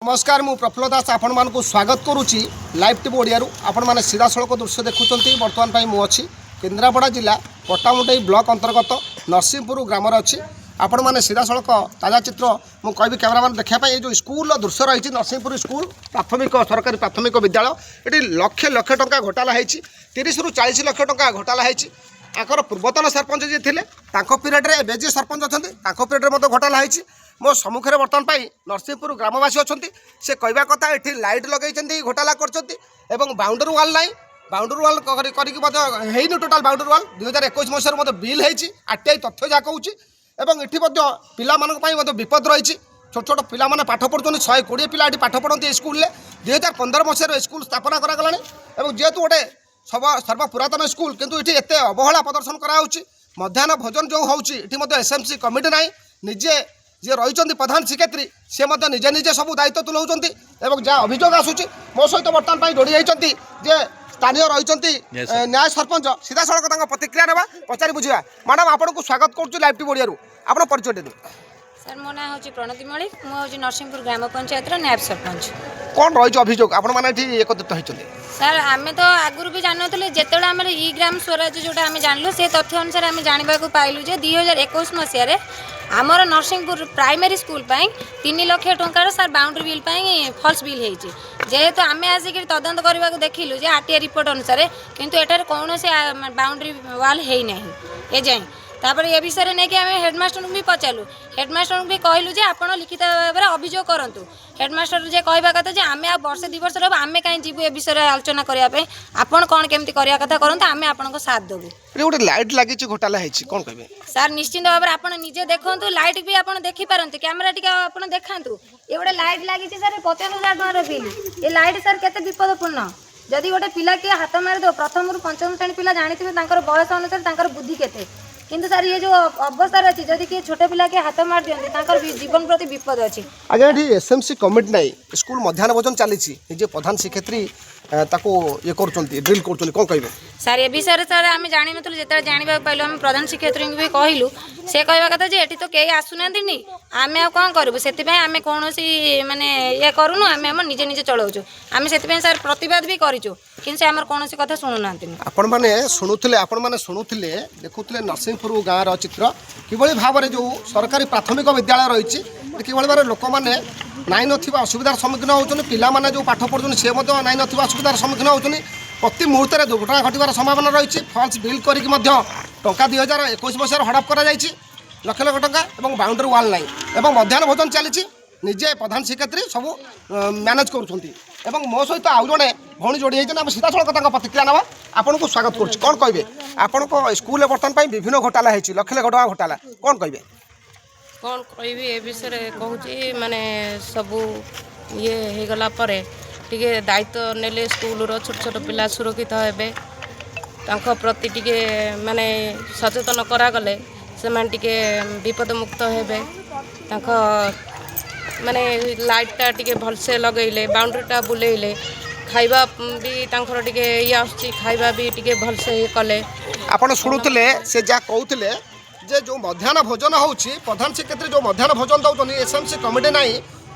नमस्कार मु प्रफुल्ल दास आपण मानक स्वागत करुच्ची लाइव टीवी ओडिया आपण मैंने सीधा सड़क दृश्य देखुं बर्तमान मुझे केन्द्रापड़ा जिला पट्टामुंडई ब्लॉक अंतर्गत नरसिंहपुर ग्राम अच्छी आपण मैंने सीधा सड़क ताजा चित्र मुझे कह कैमेरामैन देखापी जो स्कूल दृश्य रही नरसिंहपुर स्कूल प्राथमिक सरकारी प्राथमिक विद्यालय ये लक्ष लक्ष टंका घोटाला है 30 ରୁ 40 लक्ष टंका घोटाला है आकर पूर्वतन सरपंच जी थे पीरियड्रे एवं जी सरपंच अच्छा पीरियड्रे घोटाला है मो सम्मुखें बर्तमान नरसिंहपुर ग्रामवासी अच्छा से कहवा कथा ये लाइट लगे घोटाला कर बाउंडरी वाल ना बाउंडरी वाल करनी टोटाल बाउंडरी वाल 2021 मसीह बिल है आरटीआई तथ्य जहाँ कहूँ एवं ये पिला विपद रही छोट छोट पिला पाठ पढ़ुं 120 पिला ये पाठ पढ़ते स्कूल 2015 मसीह स्कूल स्थापना करागला जेहेतु गोटे सर्व पुरातन स्कूल किंतु ये एत अवहेला प्रदर्शन कराऊँच मध्याह्न भोजन जो होती एसएमसी कमिटी ना निजे जी रही प्रधान शिक्षयित्री सी निजे निजे सब दायित्व तुलाऊँच जहाँ अभियोग आसूँ मो सहित बर्तमान जोड़ी होती जे स्थानीय रही न्याय सरपंच सीधा सड़क प्रतिक्रिया ना पचारि बुझा मैडम आपको स्वागत करुँ लाइव टीवी ओडिया आप परिचय दे सर मो ना हूँ प्रणति मलिक मुझे नरसिंहपुर ग्राम पंचायत नायब सरपंच कौन रही अभियोग आपण मैंने एकत्रित होते सर आम तो आगुरी भी जान जिते आम ई ग्राम स्वराज जोटा आम जानलु से तथ्य अनुसार आम जानवा पाइलु 2021 मसीह आमर नरसिंहपुर प्राइमरी स्कूल 3 लाख टंकार सर बाउंड्री बिल फल्स बिल होती जेहेतु आम आसिक तदंत करने देखिलु जे आरटीआई रिपोर्ट अनुसार किंतु एटार कौन से बाउंड्री वाल है ना ए जाए तापर ए विषय नहीं कि आम हेडमास्टर भी पचारू हेडमास्टर भी कहलु जे आप लिखित भाव में अभियोग करूँ हेडमास्टर जे कहवा कथा जे आम वर्ष 2 वर्ष रहा आम कहीं जीवु ए विषय आलोचना करने आपड़ कौन केमती करवा कथा करते आम आपन साथ देवु गोटे लाइट लगी घोटाला है कौन कहे सर निश्चिंत भाव में आप निजे देखु लाइट भी आप देखिपारती कैमेरा टी आप देखा ये गोटे लाइट लगी सर 50,000 टकर बिल ये लाइट सर केते विपदपूर्ण जदि गोटे पिला किए हाथ मारिद प्रथम रू पंचम श्रेणी पिला जानी बयस अनुसार बुद्धि केते किंतु सर ये जो अवस्था अच्छी जदि किए छोटे पिला के हाथ मार दिखते जीवन प्रति विपद अच्छी आज्ञा ये एसएमसी कमिटी ना स्कूल मध्याह्न भोजन चली प्रधान शिक्षयित्री ये ड्रिल कर कौन कहे सर ए विषय सर आम जानी नु जो जानवा पाइलु आम प्रधान शिक्षयित्री भी कहलु से कहवा कथा जे एठी तो कई आसुना आम आ कौन करूँ से आम कौन माने ये करूँ आम आम निजे निजे चलाऊँ आम से सर प्रतिवाद भी करूँ कि आम कौन कथा शुणुना आपण मैंने शुणुले देखुले नरसिंहपुर गाँव चित्र किभली भाव में जो सरकारी प्राथमिक विद्यालय रही किभली भाव लोक मैंने नाई नथिबा असुविधार सम्मुखीन होउछन पिला माने जो पाठ पढ़ुछन से मध्य नाई नथिबा असुविधार सम्मुखीन होउछन प्रति मुहूर्त में दुर्घटना घटवार संभावना रही फल्स बिल करिक मध्य टंका 2021 मसीह हड़प करा जायछि लक्ष लक्ष टंका एवं बाउंड्री वाल नाई एवं मध्याह्न भोजन चली निजे प्रधान शिक्षयित्री सब मैनेज करुछंती एवं मो सहित आउ जड़े भौणी जोड़ी होती आम सीधा सड़क प्रतिक्रिया ना आपन को स्वागत करुच्ची कौन कहे आपण स्कूल बर्तमान विभिन्न घोटाला है लक्ष लक्ष टंका घोटाला कौन कहे कौन कहि ए विषय कहूँ माने सबू ये हो गला टिके दायित्व नेले स्कूल रो छोट छोट पिला सुरक्षित हेबे तांको प्रति टिके माने सचेतन करागले से माने टिके विपद मुक्त हेबे तांको माने लाइटटा टिके भलसे लगैले बाउंड्रीटा बुलेइले खाइबा भी तांकर टिके ये आछी खाइबा भी टिके भलसे कले आपण सुनुतले से जा कहउतले जे जो मध्याह्न भोजन होउछि प्रधान शिक्षयित्री जो मध्याह्न भोजन दौरान एसएमसी कमिटी ना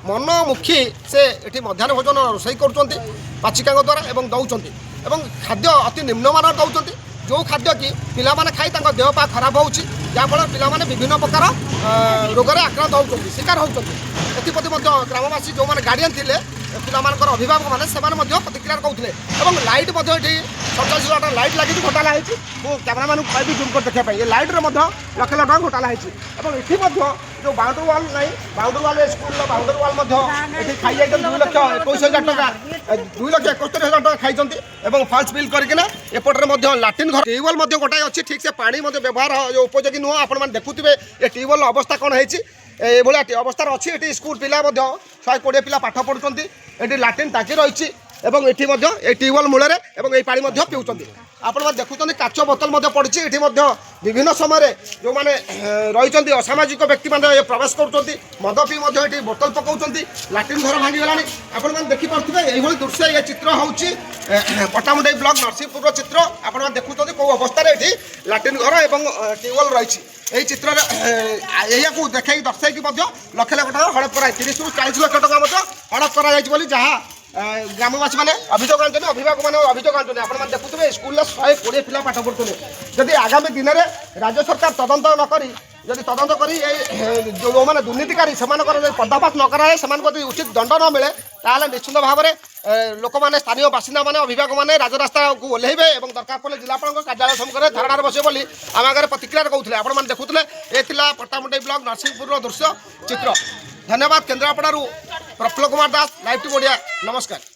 मनमुखी से ये मध्याह्न भोजन रोषे कर पाचिका द्वारा एवं दौरान एवं खाद्य अति निम्नमान दौरान जो खाद्य कि पिला माने खाई देह पा खराब हो जहाँफल पिला माने विभिन्न प्रकार रोग आक्रांत होती शिकार होती ग्रामवासी जो मैंने गार्डियन थे पिलामानकर अभिभावक मैंने से प्रतिक्रिया कहते हैं लाइट 47 वाट लाइट लगी घोटाला है कैमेरामैन को कह जूम कर देखा ये लाइट लक्ष लक्ष टका घोटाला है ये जो बाउंड्री वाल ना boundary wall school boundary wall ये खाई जाए 2,21,000 टका 2,71,000 टका खाई फल्स बिल करके एपटे लाट्रिन घर ट्यूबवेल गोटाए अच्छी ठीक से पानी व्यवहार जो उपयोगी नुह आप देखुए ये ट्यूबवेल अवस्था कौन है ये अवस्था अच्छी ये स्कूल पिला 120 पिला पाठ पढ़ुंट ये लाट्रिन टाँकी रही ये ट्यूबवेल मूल में पानी पीउंट आप देखुं काच बोतल पड़ी ये विभिन्न समय जो मैंने रही असामाजिक व्यक्ति मैंने प्रवेश कर मद पी ये बोतल पकाउं लाट्रिन घर भांगीगला आप देखिपे ये दृश्य ये चित्र हूँ पट्टामुंडई ब्लॉक नरसिंहपुर चित्र आप देखुं कौ अवस्था ये लाट्रिन घर और ट्यूबवेल रही এই চিত্ରରେ ଏହାକୁ ଦେଖାଇ ଦର୍ଶାଇକି ମଧ୍ୟ ଲକ୍ଷ ଲକ୍ଷ ଟଙ୍କା ହଡ଼ପ କରାଯାଇ 30ରୁ 40 ଲକ୍ଷ ଟଙ୍କା ମଧ୍ୟ ହଡ଼ପ କରାଯାଇଛି ବୋଲି ଯାହା ଗ୍ରାମବାସୀ ମାନେ ଅଭିଯୋଗ ଆଣିଛନ୍ତି ଅଭିଭାବକ ମାନେ ଅଭିଯୋଗ ଆଣିଛନ୍ତି ଆପଣମାନେ ଦେଖୁଥିବେ ସ୍କୁଲରେ 120 ପିଲା ପାଠ ପଢ଼ୁଥିଲେ ଯଦି ଆଗାମୀ ଦିନରେ ରାଜ୍ୟ ସରକାର ତଦନ୍ତ ନ କରି ଯଦି ତଦନ୍ତ କରି ଯେଉଁମାନେ ଦୁର୍ନୀତିକାରୀ ସେମାନଙ୍କର ଯଦି ପର୍ଦ୍ଦାଫାଶ ନ କରାଯାଏ ସେମାନଙ୍କୁ ଯଦି ଉଚିତ ଦଣ୍ଡ ନ ମିଳେ ତାହେଲେ ନିଶ୍ଚିତ ଭାବରେ ଲୋକମାନେ ସ୍ଥାନୀୟ ବାସିନ୍ଦାମାନେ ଅଭିଭାବକମାନେ ରାଜରାସ୍ତାକୁ ଓହ୍ଲାଇବେ ଏବଂ ଦରକାର ପଡ଼ିଲେ ଜିଲ୍ଲାପାଳଙ୍କ କାର୍ଯ୍ୟାଳୟ ସମ୍ମୁଖରେ ଧାରଣାରେ ବସିବେ ବୋଲି ଆମ ଆଗରେ ପ୍ରତିକ୍ରିୟାରେ କହୁଥିଲେ ଆପଣମାନେ ଦେଖୁଥିଲେ ଏ ଥିଲା ପଟ୍ଟାମୁଣ୍ଡାଇ ବ୍ଲକ ନରସିଂହପୁରର ଦୃଶ୍ୟ ଚିତ୍ର ଧନ୍ୟବାଦ କେନ୍ଦ୍ରାପଡ଼ାରୁ ପ୍ରଫୁଲ୍ଲ କୁମାର ଦାସ ଲାଇଭ୍ ଟିଭି ଓଡ଼ିଆ ନମସ୍କାର।